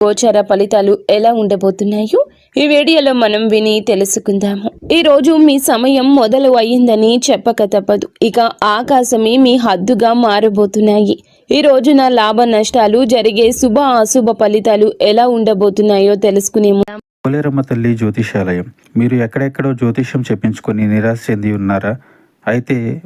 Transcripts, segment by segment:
గోచార ఫలితాలు ఎలా ఉండబోతున్నాయో ఈ వీడియోలో మనం విని తెలుసుకుందాము. ఈ రోజు మీ సమయం మొదలు అయ్యిందని చెప్పక తప్పదు. ఇక ఆకాశమే మీ హద్దుగా మారబోతున్నాయి. ఈ రోజున లాభ నష్టాలు జరిగే శుభ అశుభ ఫలితాలు ఎలా ఉండబోతున్నాయో తెలుసుకునేము. పోలేరమ్మ తల్లి జ్యోతిషాలయం. మీరు ఎక్కడెక్కడో జ్యోతిష్యం చెప్పించుకొని నిరాశ చెంది ఉన్నారా? అయితే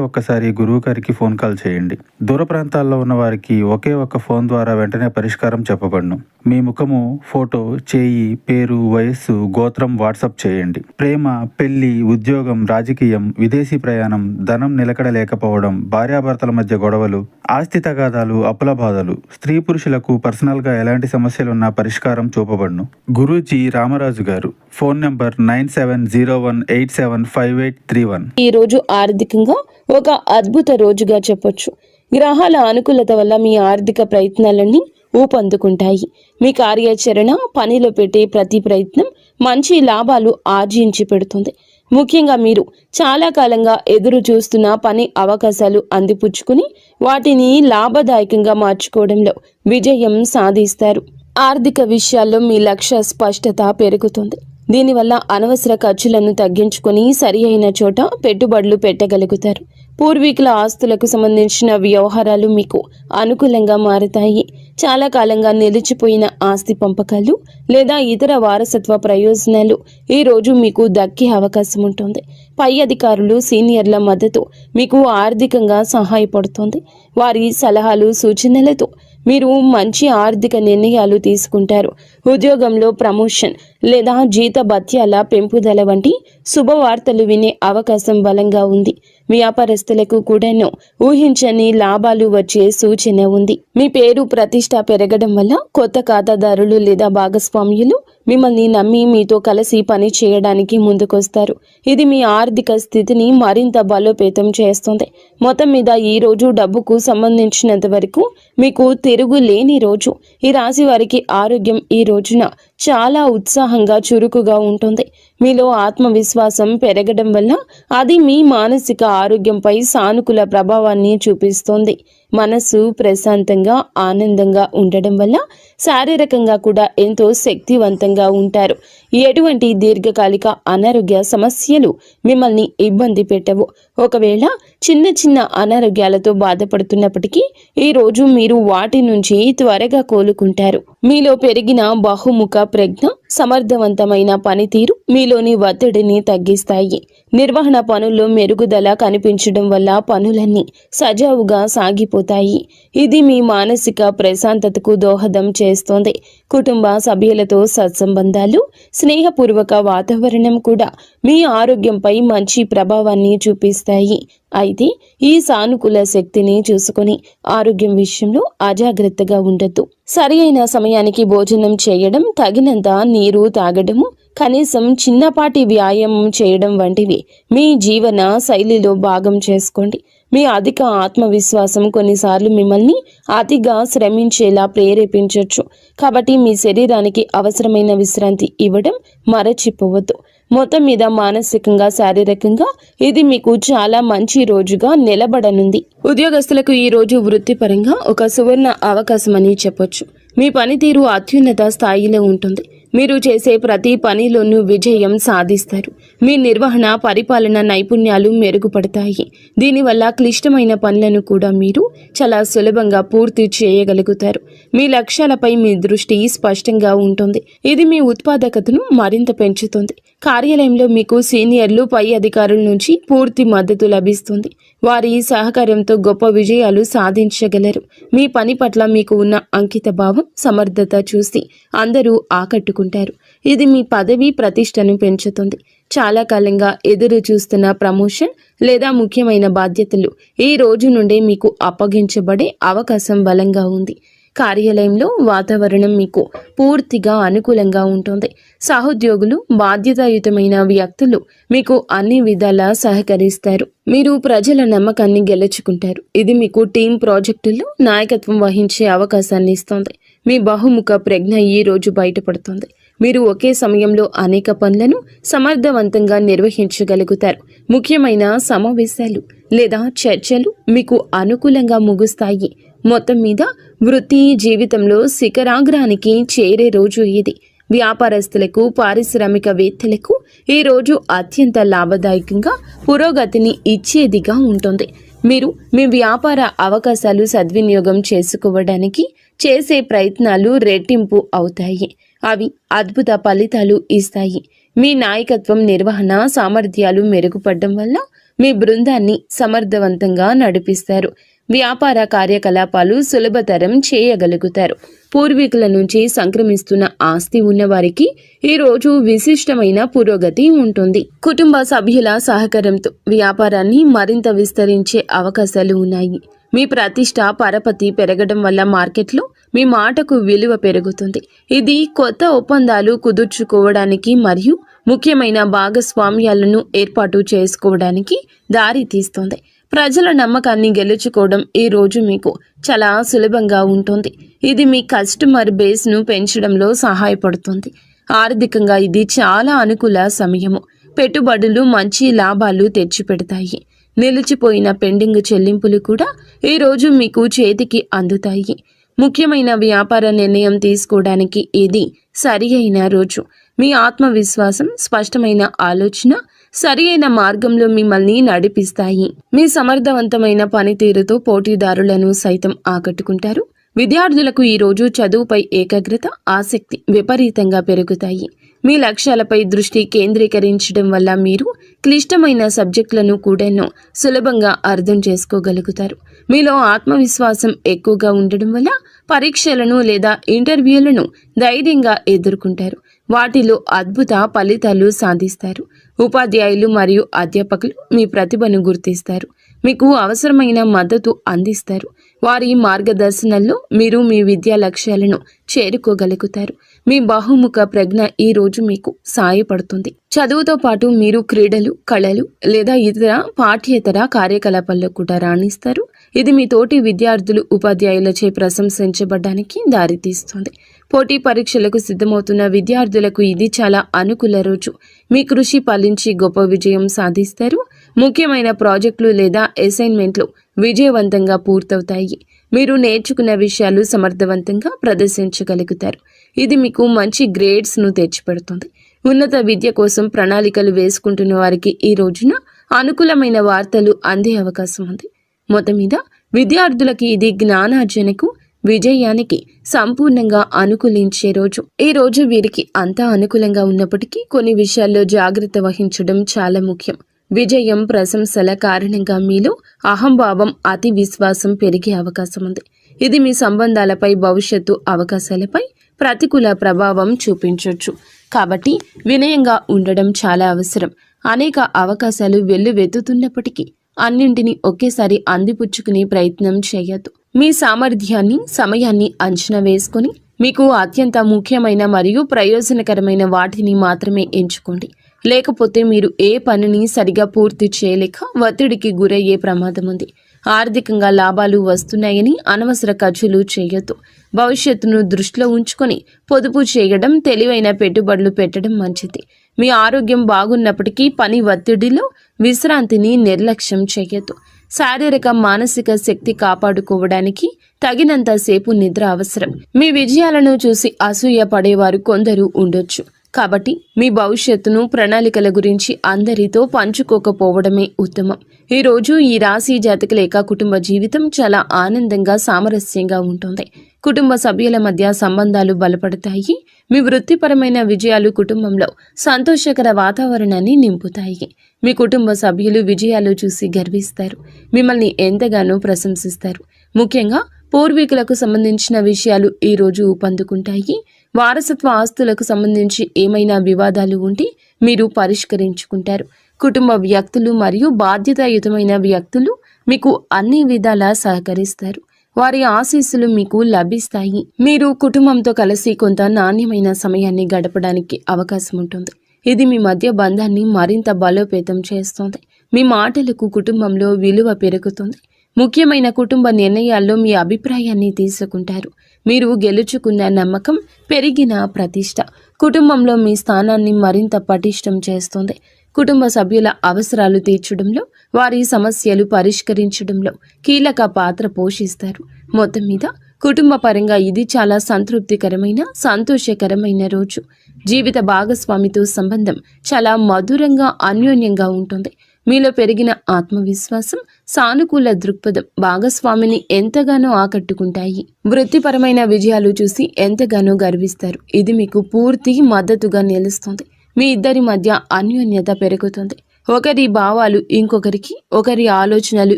ఒక్కసారి గురువు గారికి ఫోన్ కాల్ చేయండి. దూర ప్రాంతాల్లో ఉన్న వారికి ఒకే ఒక్క ఫోన్ ద్వారా వెంటనే పరిష్కారం చెప్పబడును. మీ ముఖము, ఫోటో, చేయి, పేరు, వయస్సు, గోత్రం వాట్సాప్ చేయండి. ప్రేమ, పెళ్లి, ఉద్యోగం, రాజకీయం, విదేశీ ప్రయాణం, ధనం నిలకడ లేకపోవడం, భార్యాభర్తల మధ్య గొడవలు, ఆస్తి తగాదాలు, అప్పుల బాధలు, స్త్రీ పురుషులకు పర్సనల్ గా ఎలాంటి సమస్యలున్నా పరిష్కారం చూపబడును. గురూజీ రామరాజు గారు. Phone number 9701875831. ఈ రోజు ఆర్థికంగా ఒక అద్భుత రోజుగా చెప్పొచ్చు. గ్రహాల అనుకూలత వల్ల మీ ఆర్థిక ప్రయత్నాలన్నీ ఊపందుకుంటాయి. మీ కార్యాచరణ, పనిలో పెట్టే ప్రతి ప్రయత్నం మంచి లాభాలు ఆర్జించి పెడుతుంది. ముఖ్యంగా మీరు చాలా కాలంగా ఎదురు చూస్తున్న పని అవకాశాలు అందిపుచ్చుకుని వాటిని లాభదాయకంగా మార్చుకోవడంలో విజయం సాధిస్తారు. ఆర్థిక విషయాల్లో మీ లక్ష్య స్పష్టత పెరుగుతుంది. దీనివల్ల అనవసర ఖర్చులను తగ్గించుకుని సరి అయిన చోట పెట్టుబడులు పెట్టగలుగుతారు. పూర్వీకుల ఆస్తులకు సంబంధించిన వ్యవహారాలు మీకు అనుకూలంగా మారుతాయి. చాలా కాలంగా నిలిచిపోయిన ఆస్తి పంపకాలు లేదా ఇతర వారసత్వ ప్రయోజనాలు ఈ రోజు మీకు దక్కే అవకాశం ఉంటుంది. పై అధికారులు, సీనియర్ల మద్దతు మీకు ఆర్థికంగా సహాయపడుతుంది. వారి సలహాలు, సూచనలతో మీరు మంచి ఆర్థిక నిర్ణయాలు తీసుకుంటారు. ఉద్యోగంలో ప్రమోషన్ లేదా జీతభత్యాల పెంపుదల వంటి శుభవార్తలు వినే అవకాశం బలంగా ఉంది. వ్యాపారస్తులకు కూడాను ఊహించని లాభాలు వచ్చే సూచన ఉంది. మీ పేరు ప్రతిష్ట పెరగడం వల్ల కొత్త ఖాతాదారులు లేదా భాగస్వామ్యులు మిమ్మల్ని నమ్మి మీతో కలిసి పని చేయడానికి ముందుకొస్తారు. ఇది మీ ఆర్థిక స్థితిని మరింత బలోపేతం చేస్తుంది. మొత్తం మీద ఈ రోజు డబ్బుకు సంబంధించినంత వరకు మీకు తిరుగులేని రోజు. ఈ రాశి వారికి ఆరోగ్యం ఈ రోజున చాలా ఉత్సాహంగా, చురుకుగా ఉంటుంది. మీలో ఆత్మవిశ్వాసం పెరగడం వల్ల అది మీ మానసిక ఆరోగ్యంపై సానుకూల ప్రభావాన్ని చూపిస్తుంది. మనసు ప్రశాంతంగా, ఆనందంగా ఉండడం వల్ల శారీరకంగా కూడా ఎంతో శక్తివంతంగా ఉంటారు. ఎటువంటి దీర్ఘకాలిక అనారోగ్య సమస్యలు మిమ్మల్ని ఇబ్బంది పెట్టవు. ఒకవేళ చిన్న చిన్న అనారోగ్యాలతో బాధపడుతున్నప్పటికీ ఈ రోజు మీరు వాటి నుంచి త్వరగా కోలుకుంటారు. మీలో పెరిగిన బహుముఖ ప్రజ్ఞ, సమర్థవంతమైన పనితీరు మీలోని ఒత్తిడిని తగ్గిస్తాయి. నిర్వహణ పనుల్లో మెరుగుదల కనిపించడం వల్ల పనులన్నీ సజావుగా సాగిపోతాయి. ఇది మీ మానసిక ప్రశాంతతకు దోహదం చేస్తోంది. కుటుంబ సభ్యులతో సత్సంబంధాలు, స్నేహపూర్వక వాతావరణం కూడా మీ ఆరోగ్యంపై మంచి ప్రభావాన్ని చూపిస్తాయి. అయితే ఈ సానుకూల శక్తిని చూసుకొని ఆరోగ్యం విషయంలో అజాగ్రత్తగా ఉండొద్దు. సరి అయిన సమయానికి భోజనం చేయడం, తగినంత నీరు తాగడము, కనీసం చిన్నపాటి వ్యాయామం చేయడం వంటివి మీ జీవన శైలిలో భాగం చేసుకోండి. మీ అధిక ఆత్మవిశ్వాసం కొన్నిసార్లు మిమ్మల్ని అతిగా శ్రమించేలా ప్రేరేపించవచ్చు. కాబట్టి మీ శరీరానికి అవసరమైన విశ్రాంతి ఇవ్వడం మరచిపోవద్దు. మొత్తం మీద మానసికంగా, శారీరకంగా ఇది మీకు చాలా మంచి రోజుగా నిలబడనుంది. ఉద్యోగస్తులకు ఈ రోజు వృత్తిపరంగా ఒక సువర్ణ అవకాశం అని చెప్పొచ్చు. మీ పనితీరు అత్యున్నత స్థాయిలో ఉంటుంది. మీరు చేసే ప్రతి పనిలోనూ విజయం సాధిస్తారు. మీ నిర్వహణ, పరిపాలన నైపుణ్యాలు మెరుగుపడతాయి. దీనివల్ల క్లిష్టమైన పనులను కూడా మీరు చాలా సులభంగా పూర్తి చేయగలుగుతారు. మీ లక్ష్యాలపై మీ దృష్టి స్పష్టంగా ఉంటుంది. ఇది మీ ఉత్పాదకతను మరింత పెంచుతుంది. కార్యాలయంలో మీకు సీనియర్లు, పై అధికారుల నుంచి పూర్తి మద్దతు లభిస్తుంది. వారి సహకారంతో గొప్ప విజయాలు సాధించగలరు. మీ పని పట్ల మీకు ఉన్న అంకిత భావం, సమర్థత చూసి అందరూ ఆకట్టుకుంటారు. ఇది మీ పదవి ప్రతిష్టను పెంచుతుంది. చాలా కాలంగా ఎదురు చూస్తున్న ప్రమోషన్ లేదా ముఖ్యమైన బాధ్యతలు ఈ రోజు నుండే మీకు అప్పగించబడే అవకాశం బలంగా ఉంది. కార్యాలయంలో వాతావరణం మీకు పూర్తిగా అనుకూలంగా ఉంటుంది. సహోద్యోగులు, బాధ్యతాయుతమైన వ్యక్తులు మీకు అన్ని విధాలా సహకరిస్తారు. మీరు ప్రజల నమ్మకాన్ని గెలుచుకుంటారు. ఇది మీకు టీం ప్రాజెక్టుల్లో నాయకత్వం వహించే అవకాశాన్ని ఇస్తుంది. మీ బహుముఖ ప్రజ్ఞ ఈ రోజు బయటపడుతుంది. మీరు ఒకే సమయంలో అనేక పనులను సమర్థవంతంగా నిర్వహించగలుగుతారు. ముఖ్యమైన సమావేశాలు లేదా చర్చలు మీకు అనుకూలంగా ముగుస్తాయి. మొత్తం మీద వృత్తి జీవితంలో శిఖరాగ్రానికి చేరే రోజు ఇది. వ్యాపారస్తులకు, పారిశ్రామికవేత్తలకు ఈ రోజు అత్యంత లాభదాయకంగా పురోగతిని ఇచ్చేదిగా ఉంటుంది. మీరు మీ వ్యాపార అవకాశాలు సద్వినియోగం చేసుకోవడానికి చేసే ప్రయత్నాలు రెట్టింపు అవుతాయి. అవి అద్భుత ఫలితాలు ఇస్తాయి. మీ నాయకత్వం, నిర్వహణ సామర్థ్యాలు మెరుగుపడడం వల్ల మీ బృందాన్ని సమర్థవంతంగా నడిపిస్తారు. వ్యాపార కార్యకలాపాలు సులభతరం చేయగలుగుతారు. పూర్వీకుల నుంచి సంక్రమిస్తున్న ఆస్తి ఉన్నవారికి ఈ రోజు విశిష్టమైన పురోగతి ఉంటుంది. కుటుంబ సభ్యుల సహకారంతో వ్యాపారాన్ని మరింత విస్తరించే అవకాశాలు ఉన్నాయి. మీ ప్రతిష్ట, పరపతి పెరగడం వల్ల మార్కెట్లో మీ మాటకు విలువ పెరుగుతుంది. ఇది కొత్త ఒప్పందాలు కుదుర్చుకోవడానికి మరియు ముఖ్యమైన భాగస్వామ్యాలను ఏర్పాటు చేసుకోవడానికి దారి తీస్తుంది. ప్రజల నమ్మకాన్ని గెలుచుకోవడం ఈ రోజు మీకు చాలా సులభంగా ఉంటుంది. ఇది మీ కస్టమర్ బేస్ను పెంచడంలో సహాయపడుతుంది. ఆర్థికంగా ఇది చాలా అనుకూల సమయము. పెట్టుబడులు మంచి లాభాలు తెచ్చిపెడతాయి. నిలిచిపోయిన పెండింగ్ చెల్లింపులు కూడా ఈ రోజు మీకు చేతికి అందుతాయి. ముఖ్యమైన వ్యాపార నిర్ణయం తీసుకోవడానికి ఇది సరి అయిన రోజు. మీ ఆత్మవిశ్వాసం, స్పష్టమైన ఆలోచన సరి అయిన మార్గంలో మిమ్మల్ని నడిపిస్తాయి. మీ సమర్థవంతమైన పనితీరుతో పోటీదారులను సైతం ఆకట్టుకుంటారు. విద్యార్థులకు ఈ రోజు చదువుపై ఏకాగ్రత, ఆసక్తి విపరీతంగా పెరుగుతాయి. మీ లక్ష్యాలపై దృష్టి కేంద్రీకరించడం వల్ల మీరు క్లిష్టమైన సబ్జెక్టులను కూడా సులభంగా అర్థం చేసుకోగలుగుతారు. మీలో ఆత్మవిశ్వాసం ఎక్కువగా ఉండడం వల్ల పరీక్షలను లేదా ఇంటర్వ్యూలను ధైర్యంగా ఎదుర్కొంటారు. వాటిలో అద్భుత ఫలితాలు సాధిస్తారు. ఉపాధ్యాయులు మరియు అధ్యాపకులు మీ ప్రతిభను గుర్తిస్తారు. మీకు అవసరమైన మద్దతు అందిస్తారు. వారి మార్గదర్శనంలో మీరు మీ విద్యా లక్ష్యాలను చేరుకోగలుగుతారు. మీ బహుముఖ ప్రజ్ఞ ఈ రోజు మీకు సహాయపడుతుంది. చదువుతో పాటు మీరు క్రీడలు, కళలు లేదా ఇతర పాఠ్యేతర కార్యకలాపాల్లో కూడా రాణిస్తారు. ఇది మీ తోటి విద్యార్థులు, ఉపాధ్యాయులచే ప్రశంసించబడడానికి దారితీస్తుంది. పోటీ పరీక్షలకు సిద్ధమవుతున్న విద్యార్థులకు ఇది చాలా అనుకూల రోజు. మీ కృషి ఫలించి గొప్ప విజయం సాధిస్తారు. ముఖ్యమైన ప్రాజెక్టులు లేదా అసైన్మెంట్లు విజయవంతంగా పూర్తవుతాయి. మీరు నేర్చుకున్న విషయాలు సమర్థవంతంగా ప్రదర్శించగలుగుతారు. ఇది మీకు మంచి గ్రేడ్స్ను తెచ్చిపెడుతుంది. ఉన్నత విద్య కోసం ప్రణాళికలు వేసుకుంటున్న వారికి ఈ రోజున అనుకూలమైన వార్తలు అందే అవకాశం ఉంది. మొత్తం మీద విద్యార్థులకి ఇది జ్ఞానార్జనకు, విజయానికి సంపూర్ణంగా అనుకూలించే రోజు. ఈ రోజు వీరికి అంతా అనుకూలంగా ఉన్నప్పటికీ కొన్ని విషయాల్లో జాగ్రత్త వహించడం చాలా ముఖ్యం. విజయం, ప్రశంసల కారణంగా మీలో అహంభావం, అతి విశ్వాసం పెరిగే అవకాశం ఉంది. ఇది మీ సంబంధాలపై, భవిష్యత్తు అవకాశాలపై ప్రతికూల ప్రభావం చూపించవచ్చు. కాబట్టి వినయంగా ఉండడం చాలా అవసరం. అనేక అవకాశాలు వెల్లువెత్తుతున్నప్పటికీ అన్నింటినీ ఒకేసారి అందిపుచ్చుకునే ప్రయత్నం చేయొద్దు. మీ సామర్థ్యాన్ని, సమయాన్ని అంచనా వేసుకొని మీకు అత్యంత ముఖ్యమైన మరియు ప్రయోజనకరమైన వాటిని మాత్రమే ఎంచుకోండి. లేకపోతే మీరు ఏ పనిని సరిగా పూర్తి చేయలేక ఒత్తిడికి గురయ్యే ప్రమాదం ఉంది. ఆర్థికంగా లాభాలు వస్తున్నాయని అనవసర ఖర్చులు చేయొద్దు. భవిష్యత్తును దృష్టిలో ఉంచుకొని పొదుపు చేయడం, తెలివైన పెట్టుబడులు పెట్టడం మంచిది. మీ ఆరోగ్యం బాగున్నప్పటికీ పని ఒత్తిడిలో విశ్రాంతిని నిర్లక్ష్యం చేయొద్దు. శారీరక, మానసిక శక్తి కాపాడుకోవడానికి తగినంత సేపు నిద్ర అవసరం. మీ విజయాలను చూసి అసూయ పడేవారు కొందరు ఉండొచ్చు. కాబట్టి మీ భవిష్యత్తును, ప్రణాళికల గురించి అందరితో పంచుకోకపోవడమే ఉత్తమం. ఈరోజు ఈ రాశి జాతకుల కుటుంబ జీవితం చాలా ఆనందంగా, సామరస్యంగా ఉంటుంది. కుటుంబ సభ్యుల మధ్య సంబంధాలు బలపడతాయి. మీ వృత్తిపరమైన విజయాలు కుటుంబంలో సంతోషకర వాతావరణాన్ని నింపుతాయి. మీ కుటుంబ సభ్యులు విజయాలు చూసి గర్విస్తారు. మిమ్మల్ని ఎంతగానో ప్రశంసిస్తారు. ముఖ్యంగా పూర్వీకులకు సంబంధించిన విషయాలు ఈ రోజు ఊపందుకుంటాయి. వారసత్వ ఆస్తులకు సంబంధించి ఏమైనా వివాదాలు ఉంటే మీరు పరిష్కరించుకుంటారు. కుటుంబ వ్యక్తులు మరియు బాధ్యతాయుతమైన వ్యక్తులు మీకు అన్ని విధాలా సహకరిస్తారు. వారి ఆశీస్సులు మీకు లభిస్తాయి. మీరు కుటుంబంతో కలిసి కొంత నాణ్యమైన సమయాన్ని గడపడానికి అవకాశం ఉంటుంది. ఇది మీ మధ్య బంధాన్ని మరింత బలోపేతం చేస్తుంది. మీ మాటలకు కుటుంబంలో విలువ పెరుగుతుంది. ముఖ్యమైన కుటుంబ నిర్ణయాల్లో మీ అభిప్రాయాన్ని తీసుకుంటారు. మీరు గెలుచుకున్న నమ్మకం, పెరిగిన ప్రతిష్ట కుటుంబంలో మీ స్థానాన్ని మరింత పటిష్టం చేస్తుంది. కుటుంబ సభ్యుల అవసరాలు తీర్చడంలో, వారి సమస్యలు పరిష్కరించడంలో కీలక పాత్ర పోషిస్తారు. మొత్తం మీద కుటుంబ పరంగా ఇది చాలా సంతృప్తికరమైన సంతోషకరమైన రోజు. జీవిత భాగస్వామితో సంబంధం చాలా మధురంగా అన్యోన్యంగా ఉంటుంది. మీలో పెరిగిన ఆత్మవిశ్వాసం, సానుకూల దృక్పథం భాగస్వామిని ఎంతగానో ఆకట్టుకుంటాయి. వృత్తిపరమైన విజయాలు చూసి ఎంతగానో గర్విస్తారు. ఇది మీకు పూర్తి మద్దతుగా నిలుస్తుంది. మీ ఇద్దరి మధ్య అన్యోన్యత పెరుగుతుంది. ఒకరి భావాలు ఇంకొకరికి, ఒకరి ఆలోచనలు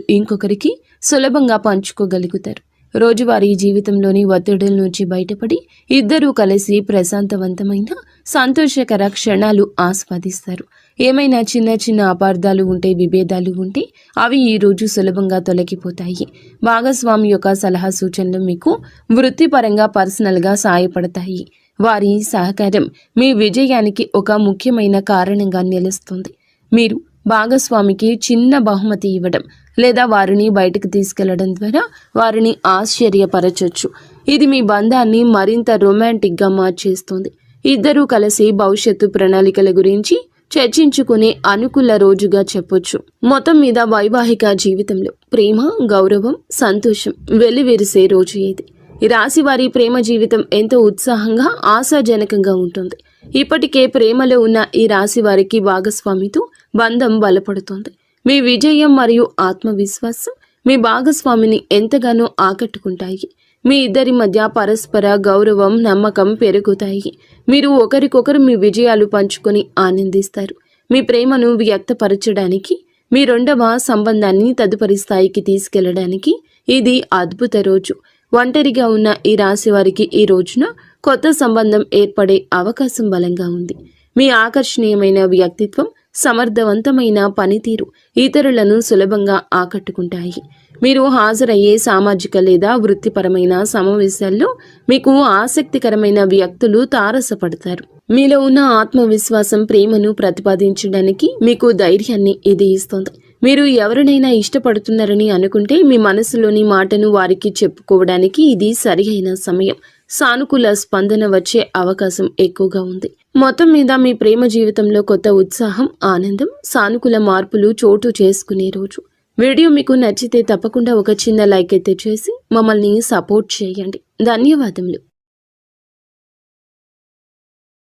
ఇంకొకరికి సులభంగా పంచుకోగలుగుతారు. రోజువారీ జీవితంలోని ఒత్తిడుల నుంచి బయటపడి ఇద్దరూ కలిసి ప్రశాంతవంతమైన సంతోషకర క్షణాలు ఆస్వాదిస్తారు. ఏమైనా చిన్న చిన్న అపార్థాలు ఉంటే, విభేదాలు ఉంటే అవి ఈ రోజు సులభంగా తొలగిపోతాయి. భాగస్వామి యొక్క సలహా సూచనలు మీకు వృత్తిపరంగా పర్సనల్గా సహాయపడతాయి. వారి సహకారం మీ విజయానికి ఒక ముఖ్యమైన కారణంగా నిలుస్తుంది. మీరు భాగస్వామికి చిన్న బహుమతి ఇవ్వడం లేదా వారిని బయటకు తీసుకెళ్లడం ద్వారా వారిని ఆశ్చర్యపరచొచ్చు. ఇది మీ బంధాన్ని మరింత రొమాంటిక్గా మార్చేస్తుంది. ఇద్దరూ కలిసి భవిష్యత్తు ప్రణాళికల గురించి చర్చించుకునే అనుకూల రోజుగా చెప్పొచ్చు. మొత్తం మీద వైవాహిక జీవితంలో ప్రేమ, గౌరవం, సంతోషం వెల్లివిరిసే రోజు ఇది. ఈ రాశి వారి ప్రేమ జీవితం ఎంతో ఉత్సాహంగా, ఆశాజనకంగా ఉంటుంది. ఇప్పటికే ప్రేమలో ఉన్న ఈ రాశి వారికి భాగస్వామితో బంధం బలపడుతుంది. మీ విజయం మరియు ఆత్మవిశ్వాసం మీ భాగస్వామిని ఎంతగానో ఆకట్టుకుంటాయి. మీ ఇద్దరి మధ్య పరస్పర గౌరవం, నమ్మకం పెరుగుతాయి. మీరు ఒకరికొకరు మీ విజయాలు పంచుకొని ఆనందిస్తారు. మీ ప్రేమను వ్యక్తపరచడానికి, మీ రెండవ సంబంధాన్ని తదుపరి స్థాయికి తీసుకెళ్లడానికి ఇది అద్భుత రోజు. ఒంటరిగా ఉన్న ఈ రాశి వారికి ఈ రోజున కొత్త సంబంధం ఏర్పడే అవకాశం బలంగా ఉంది. మీ ఆకర్షణీయమైన వ్యక్తిత్వం, సమర్థవంతమైన పనితీరు ఇతరులను సులభంగా ఆకట్టుకుంటాయి. మీరు హాజరయ్యే సామాజిక లేదా వృత్తిపరమైన సమావేశాల్లో మీకు ఆసక్తికరమైన వ్యక్తులు తారసపడతారు. మీలో ఉన్న ఆత్మవిశ్వాసం ప్రేమను ప్రతిపాదించడానికి మీకు ధైర్యాన్ని ఇది ఇస్తుంది. మీరు ఎవరినైనా ఇష్టపడుతున్నారని అనుకుంటే మీ మనసులోని మాటను వారికి చెప్పుకోవడానికి ఇది సరియైన సమయం. సానుకూల స్పందన వచ్చే అవకాశం ఎక్కువగా ఉంది. మొత్తం మీద మీ ప్రేమ జీవితంలో కొత్త ఉత్సాహం, ఆనందం, సానుకూల మార్పులు చోటు చేసుకునే రోజు. వీడియో మీకు నచ్చితే తప్పకుండా ఒక చిన్న లైక్ అయితే చేసి మమ్మల్ని సపోర్ట్ చేయండి. ధన్యవాదములు.